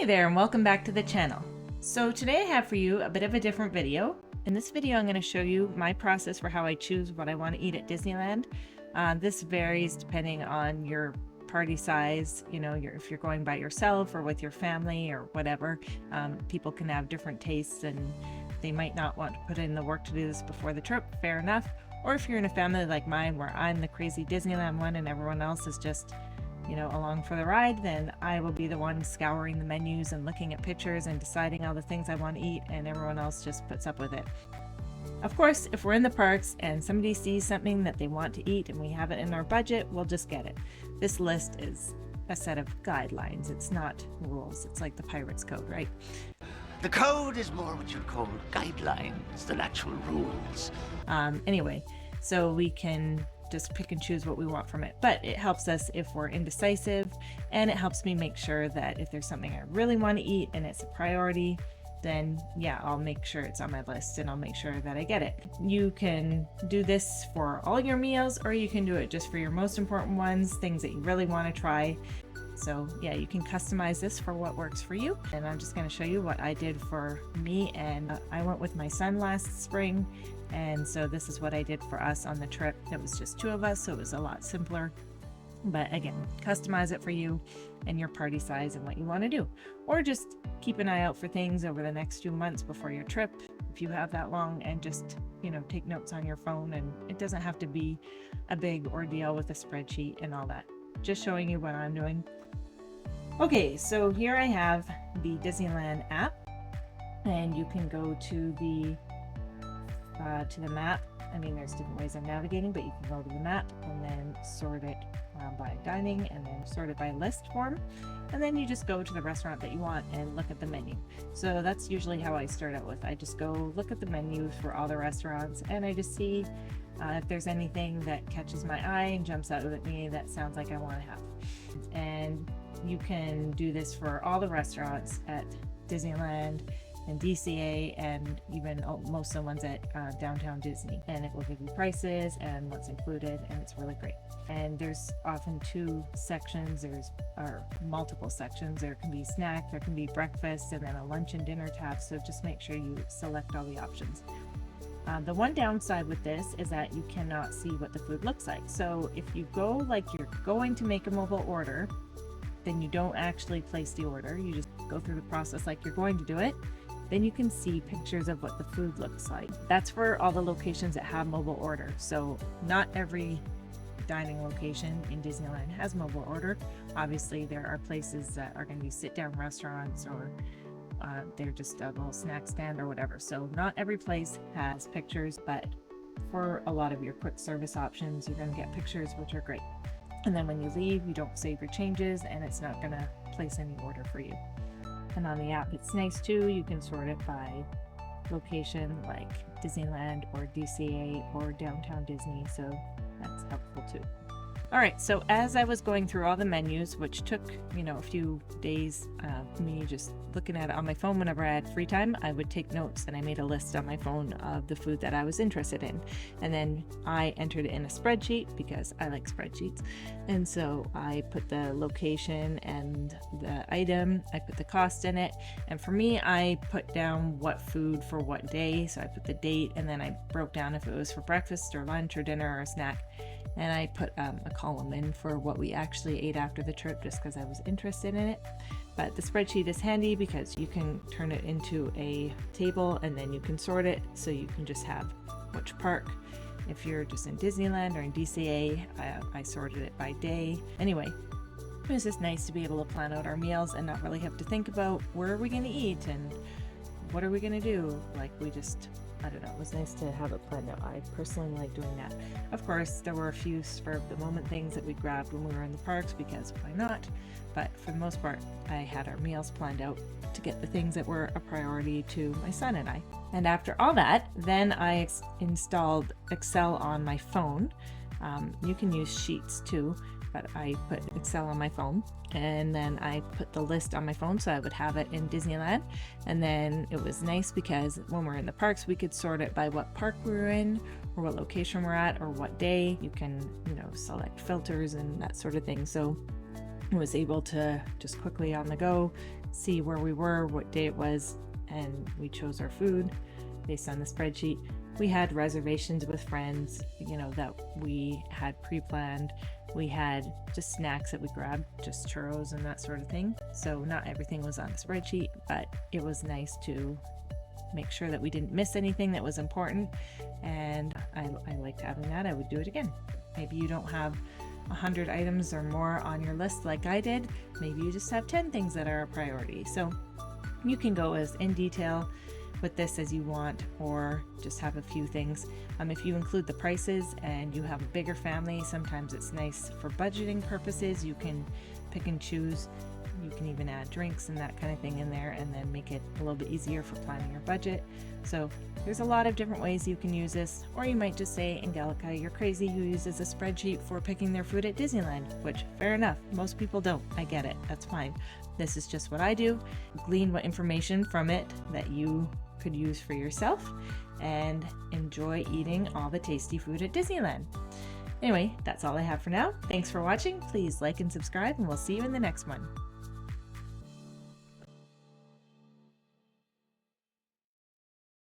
Hey there, and welcome back to the channel. So today I have for you a bit of a different video. In this video I'm going to show you my process for how I choose what I want to eat at Disneyland. This varies depending on your party size, if you're going by yourself or with your family or whatever. People can have different tastes and they might not want to put in the work to do this before the trip, fair enough. Or if you're in a family like mine where I'm the crazy Disneyland one and everyone else is just along for the ride, then I will be the one scouring the menus and looking at pictures and deciding all the things I want to eat, and everyone else just puts up with it. Of course, if we're in the parks and somebody sees something that they want to eat and we have it in our budget, we'll just get it. This list is a set of guidelines. It's not rules. It's like the Pirates Code, right? The code is more what you'd call guidelines than actual rules. Anyway, so we can just pick and choose what we want from it, but it helps us if we're indecisive, and it helps me make sure that if there's something I really want to eat and it's a priority, then yeah, I'll make sure it's on my list and I'll make sure that I get it. You can do this for all your meals, or you can do it just for your most important ones, things that you really want to try. So yeah, you can customize this for what works for you. And I'm just going to show you what I did for me. And I went with my son last spring, and so this is what I did for us on the trip. It was just two of us, so it was a lot simpler. But again, customize it for you and your party size and what you want to do. Or just keep an eye out for things over the next few months before your trip, if you have that long, and just, take notes on your phone. And it doesn't have to be a big ordeal with a spreadsheet and all that. Just showing you what I'm doing. Okay, so here I have the Disneyland app, and you can go to the map. I mean, there's different ways of navigating, but you can go to the map and then sort it by dining, and then sort it by list form, and then you just go to the restaurant that you want and look at the menu. So that's usually how I start out with. I just go look at the menus for all the restaurants, and I just see if there's anything that catches my eye and jumps out at me that sounds like I want to have. And you can do this for all the restaurants at Disneyland and DCA, and even most of the ones at Downtown Disney, and it will give you prices and what's included, and it's really great. And there's often two sections, or multiple sections. There can be snack, there can be breakfast, and then a lunch and dinner tab, so just make sure you select all the options. The one downside with this is that you cannot see what the food looks like. So if you go like you're going to make a mobile order, then you don't actually place the order, you just go through the process like you're going to do it. Then you can see pictures of what the food looks like. That's for all the locations that have mobile order. So not every dining location in Disneyland has mobile order. Obviously there are places that are going to be sit-down restaurants, or they're just a little snack stand or whatever. So not every place has pictures, but for a lot of your quick service options, you're going to get pictures, which are great. And then when you leave, you don't save your changes, and it's not going to place any order for you. And on the app, it's nice too. You can sort it by location, like Disneyland or DCA or Downtown Disney, so that's helpful too. All right, so as I was going through all the menus, which took, a few days, me just looking at it on my phone whenever I had free time, I would take notes, and I made a list on my phone of the food that I was interested in. And then I entered it in a spreadsheet because I like spreadsheets. And so I put the location and the item, I put the cost in it. And for me, I put down what food for what day. So I put the date, and then I broke down if it was for breakfast or lunch or dinner or a snack. And I put a column in for what we actually ate after the trip, just because I was interested in it. But the spreadsheet is handy because you can turn it into a table, and then you can sort it, so you can just have which park. If you're just in Disneyland or in DCA, I sorted it by day. Anyway, it was just nice to be able to plan out our meals and not really have to think about where are we going to eat and what are we going to do. Like, I don't know, it was nice to have it planned out. I personally like doing that. Of course, there were a few spur of the moment things that we grabbed when we were in the parks, because why not? But for the most part, I had our meals planned out to get the things that were a priority to my son and I. And after all that, then I installed Excel on my phone. You can use Sheets too, but I put Excel on my phone, and then I put the list on my phone so I would have it in Disneyland. And then it was nice because when we're in the parks, we could sort it by what park we were in, or what location we're at, or what day. You can, select filters and that sort of thing. So I was able to just quickly on the go see where we were, what day it was, and we chose our food based on the spreadsheet. We had reservations with friends, that we had pre-planned. We had just snacks that we grabbed, just churros and that sort of thing. So not everything was on the spreadsheet, but it was nice to make sure that we didn't miss anything that was important. And I liked having that. I would do it again. Maybe you don't have 100 items or more on your list like I did. Maybe you just have 10 things that are a priority. So you can go as in detail with this as you want, or just have a few things. If you include the prices and you have a bigger family, sometimes it's nice for budgeting purposes. You can pick and choose. You can even add drinks and that kind of thing in there, and then make it a little bit easier for planning your budget. So there's a lot of different ways you can use this. Or you might just say, Angelica, you're crazy who uses a spreadsheet for picking their food at Disneyland, which fair enough. Most people don't. I get it. That's fine. This is just what I do. Glean what information from it that you could use for yourself, and enjoy eating all the tasty food at Disneyland. Anyway, that's all I have for now. Thanks for watching. Please like and subscribe, and we'll see you in the next one.